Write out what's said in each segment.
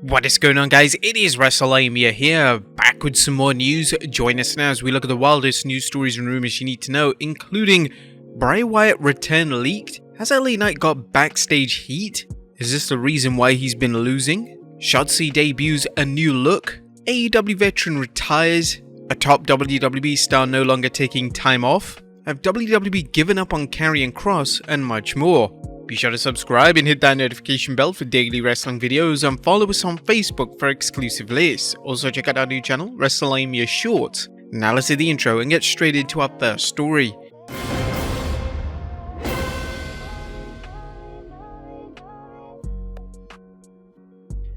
What is going on, guys? It is Wrestlelamia here, back with some more news. Join us now as we look at the wildest news stories and rumors you need to know, including Bray Wyatt return leaked. Has LA Knight got backstage heat? Is this the reason why he's been losing? Shotzi debuts a new look. AEW veteran retires. A top WWE star no longer taking time off. Have WWE given up on Karrion Kross, and much more. Be sure to subscribe and hit that notification bell for daily wrestling videos, and follow us on Facebook for exclusive lists. Also check out our new channel, Wrestlelamia Shorts. Now let's do the intro and get straight into our first story.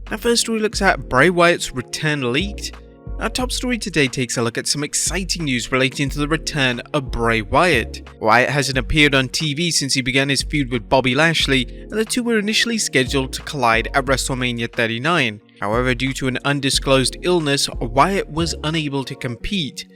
Our first story looks at Bray Wyatt's return leaked. Our top story today takes a look at some exciting news relating to the return of Bray Wyatt. Wyatt hasn't appeared on TV since he began his feud with Bobby Lashley, and the two were initially scheduled to collide at WrestleMania 39. However, due to an undisclosed illness, Wyatt was unable to compete.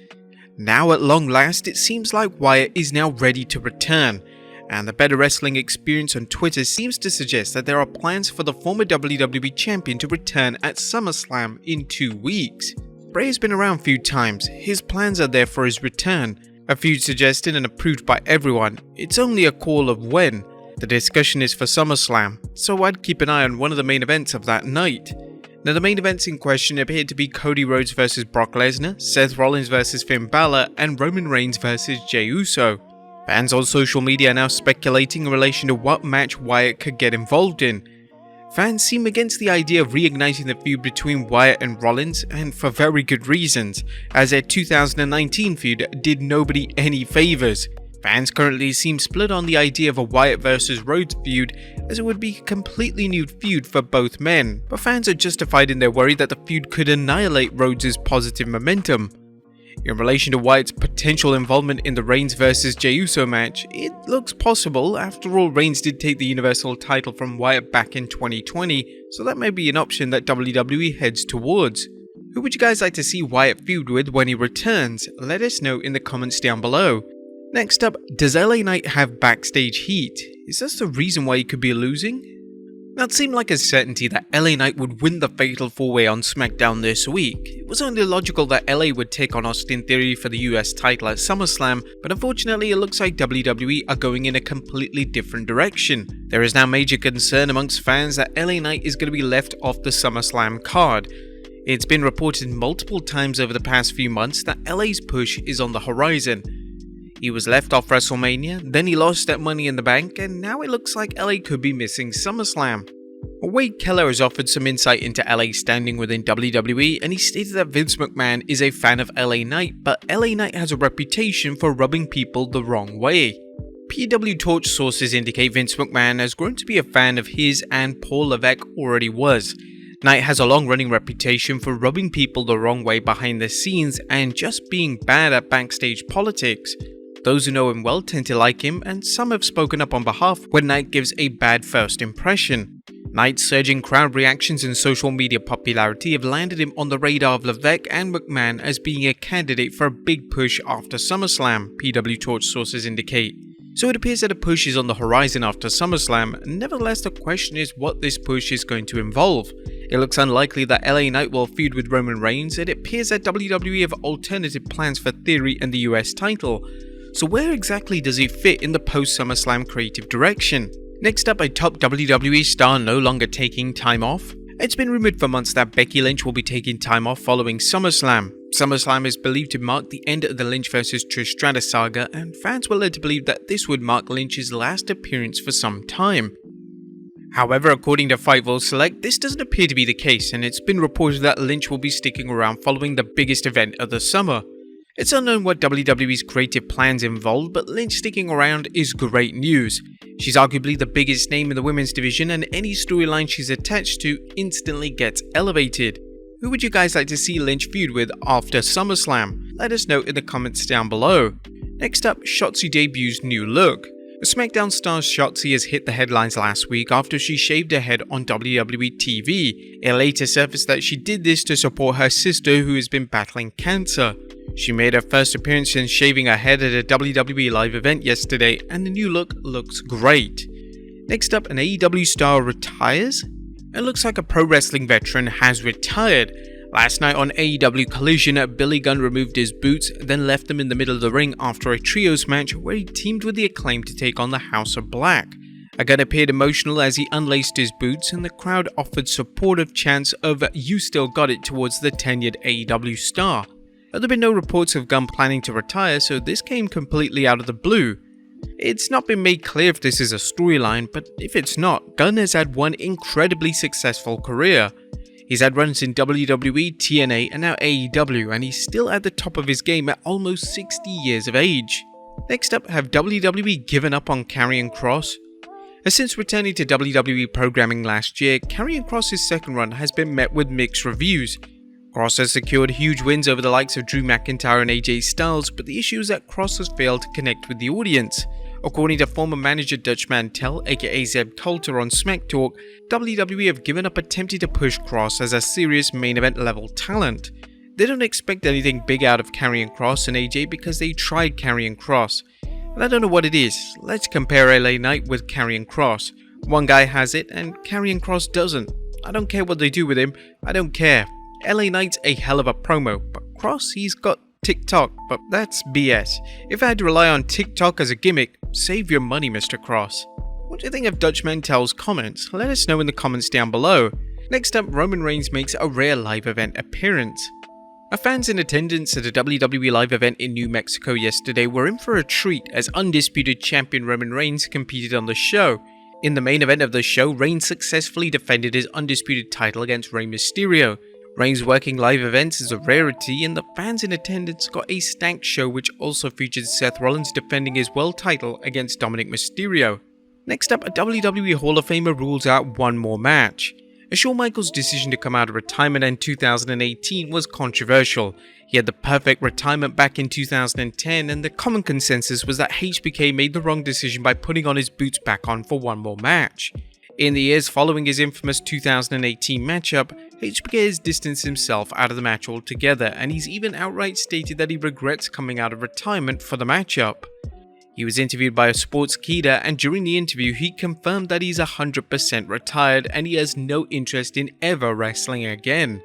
Now at long last, it seems like Wyatt is now ready to return, and the Better Wrestling Experience on Twitter seems to suggest that there are plans for the former WWE Champion to return at SummerSlam in 2 weeks. Bray has been around a few times, his plans are there for his return. A feud suggested and approved by everyone, it's only a call of when. The discussion is for SummerSlam, so I'd keep an eye on one of the main events of that night. Now the main events in question appeared to be Cody Rhodes vs Brock Lesnar, Seth Rollins vs Finn Balor, and Roman Reigns vs Jey Uso. Fans on social media are now speculating in relation to what match Wyatt could get involved in. Fans seem against the idea of reigniting the feud between Wyatt and Rollins, and for very good reasons, as their 2019 feud did nobody any favours. Fans currently seem split on the idea of a Wyatt vs Rhodes feud, as it would be a completely new feud for both men, but fans are justified in their worry that the feud could annihilate Rhodes' positive momentum. In relation to Wyatt's potential involvement in the Reigns vs Jey Uso match, it looks possible. After all, Reigns did take the Universal title from Wyatt back in 2020, so that may be an option that WWE heads towards. Who would you guys like to see Wyatt feud with when he returns? Let us know in the comments down below. Next up, does LA Knight have backstage heat? Is this the reason why he could be losing? Now it seemed like a certainty that LA Knight would win the Fatal 4-Way on SmackDown this week. It was only logical that LA would take on Austin Theory for the US title at SummerSlam, but unfortunately it looks like WWE are going in a completely different direction. There is now major concern amongst fans that LA Knight is going to be left off the SummerSlam card. It's been reported multiple times over the past few months that LA's push is on the horizon. He was left off WrestleMania, then he lost at Money in the Bank, and now it looks like LA could be missing SummerSlam. Wade Keller has offered some insight into LA's standing within WWE, and he stated that Vince McMahon is a fan of LA Knight, but LA Knight has a reputation for rubbing people the wrong way. PW Torch sources indicate Vince McMahon has grown to be a fan of his, and Paul Levesque already was. Knight has a long-running reputation for rubbing people the wrong way behind the scenes and just being bad at backstage politics. Those who know him well tend to like him, and some have spoken up on behalf when Knight gives a bad first impression. Knight's surging crowd reactions and social media popularity have landed him on the radar of Levesque and McMahon as being a candidate for a big push after SummerSlam, PW Torch sources indicate. So it appears that a push is on the horizon after SummerSlam. Nevertheless, the question is what this push is going to involve. It looks unlikely that LA Knight will feud with Roman Reigns, and it appears that WWE have alternative plans for Theory and the US title. So where exactly does he fit in the post-SummerSlam creative direction? Next up, a top WWE star no longer taking time off. It's been rumored for months that Becky Lynch will be taking time off following SummerSlam. SummerSlam is believed to mark the end of the Lynch vs Trish Stratus saga, and fans were led to believe that this would mark Lynch's last appearance for some time. However, according to Fightful Select, this doesn't appear to be the case, and it's been reported that Lynch will be sticking around following the biggest event of the summer. It's unknown what WWE's creative plans involve, but Lynch sticking around is great news. She's arguably the biggest name in the women's division, and any storyline she's attached to instantly gets elevated. Who would you guys like to see Lynch feud with after SummerSlam? Let us know in the comments down below. Next up, Shotzi debuts new look. The SmackDown star's Shotzi has hit the headlines last week after she shaved her head on WWE TV. It later surfaced that she did this to support her sister who has been battling cancer. She made her first appearance since shaving her head at a WWE live event yesterday, and the new look looks great. Next up, an AEW Star Retires. It looks like a pro wrestling veteran has retired. Last night on AEW Collision, Billy Gunn removed his boots, then left them in the middle of the ring after a trios match where he teamed with the Acclaim to take on the House of Black. Gunn appeared emotional as he unlaced his boots, and the crowd offered supportive chants of "You still got it" towards the tenured AEW star. There have been no reports of Gunn planning to retire, so this came completely out of the blue. It's not been made clear if this is a storyline, but if it's not, Gunn has had one incredibly successful career. He's had runs in WWE, TNA, and now AEW, and he's still at the top of his game at almost 60 years of age. Next up, have WWE given up on Karrion Kross? Since returning to WWE programming last year, Karrion Kross's second run has been met with mixed reviews. Kross has secured huge wins over the likes of Drew McIntyre and AJ Styles, but the issue is that Kross has failed to connect with the audience. According to former manager Dutch Mantel, aka Zeb Coulter on Smack Talk, WWE have given up attempting to push Kross as a serious main event level talent. They don't expect anything big out of Karrion Kross and AJ because they tried Karrion Kross. And I don't know what it is. Let's compare LA Knight with Karrion Kross. One guy has it and Karrion Kross doesn't. I don't care what they do with him, I don't care. LA Knight's a hell of a promo, but Kross, he's got TikTok, but that's BS. If I had to rely on TikTok as a gimmick, save your money, Mr. Kross. What do you think of Dutch Mantel's comments? Let us know in the comments down below. Next up, Roman Reigns makes a rare live event appearance. Fans in attendance at a WWE live event in New Mexico yesterday were in for a treat as undisputed champion Roman Reigns competed on the show. In the main event of the show, Reigns successfully defended his undisputed title against Rey Mysterio. Reigns working live events is a rarity, and the fans in attendance got a stank show which also featured Seth Rollins defending his world title against Dominic Mysterio. Next up, a WWE Hall of Famer rules out one more match. Shawn Michaels' decision to come out of retirement in 2018 was controversial. He had the perfect retirement back in 2010, and the common consensus was that HBK made the wrong decision by putting on his boots back on for one more match. In the years following his infamous 2018 matchup, HBK has distanced himself out of the match altogether, and he's even outright stated that he regrets coming out of retirement for the matchup. He was interviewed by a Sportskeeda, and during the interview he confirmed that he's 100% retired and he has no interest in ever wrestling again.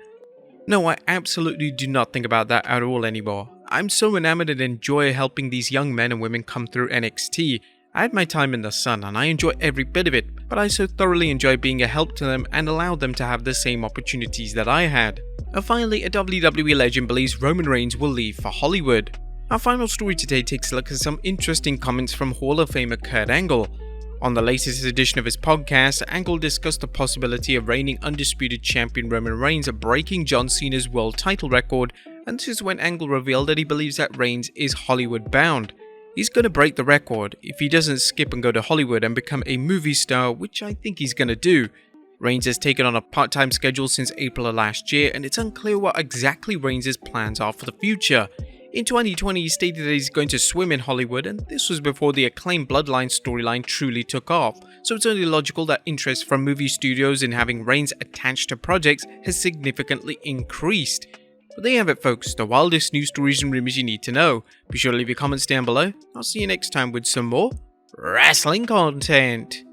No, I absolutely do not think about that at all anymore. I'm so enamored and enjoy helping these young men and women come through NXT. I had my time in the sun and I enjoy every bit of it, but I so thoroughly enjoy being a help to them and allow them to have the same opportunities that I had. And finally, a WWE legend believes Roman Reigns will leave for Hollywood. Our final story today takes a look at some interesting comments from Hall of Famer Kurt Angle. On the latest edition of his podcast, Angle discussed the possibility of reigning undisputed champion Roman Reigns breaking John Cena's world title record, and this is when Angle revealed that he believes that Reigns is Hollywood bound. He's going to break the record if he doesn't skip and go to Hollywood and become a movie star, which I think he's going to do. Reigns has taken on a part-time schedule since April of last year, and it's unclear what exactly Reigns' plans are for the future. In 2020, he stated that he's going to swim in Hollywood, and this was before the Acclaimed Bloodline storyline truly took off, so it's only logical that interest from movie studios in having Reigns attached to projects has significantly increased. But there you have it, folks, the wildest news stories and rumors you need to know. Be sure to leave your comments down below. I'll see you next time with some more wrestling content.